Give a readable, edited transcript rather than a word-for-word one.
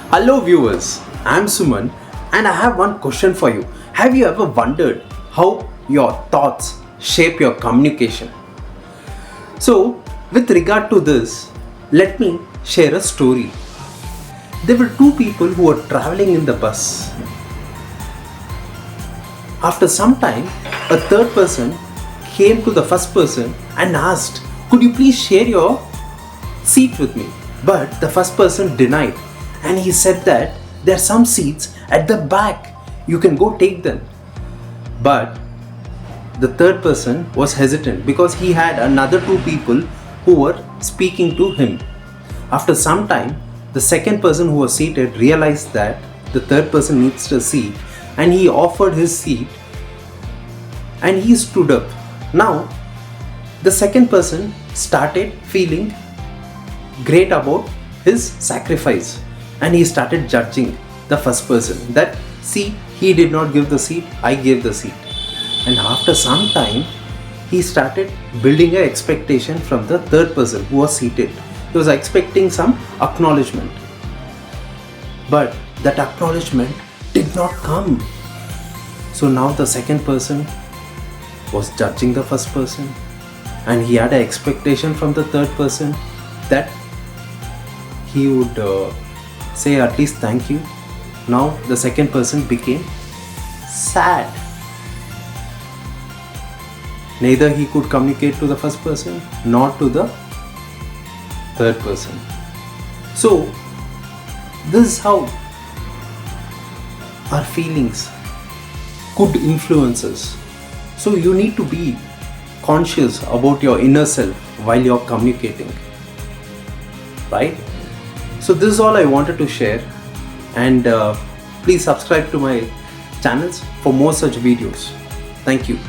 Hello viewers, I'm Suman and I have one question for you. Have you ever wondered how your thoughts shape your communication? So, with regard to this, let me share a story. There were two people who were traveling in the bus. After some time, a third person came to the first person and asked, "Could you please share your seat with me?" But the first person denied and he said that there are some seats at the back, you can go take them. But the third person was hesitant because he had another two people who were speaking to him. After some time, the second person who was seated realized that the third person needs a seat and he offered his seat and he stood up. Now, the second person started feeling great about his sacrifice and he started judging the first person that, see, he did not give the seat, I gave the seat. And after some time, he started building an expectation from the third person who was seated. He was expecting some acknowledgement. But that acknowledgement did not come. So now the second person was judging the first person and he had an expectation from the third person that he would say at least thank you. Now the second person became sad. Neither he could communicate to the first person nor to the third person. So this is how our feelings could influence us. So you need to be conscious about your inner self while you're communicating, right? So this is all I wanted to share, and please subscribe to my channels for more such videos. Thank you.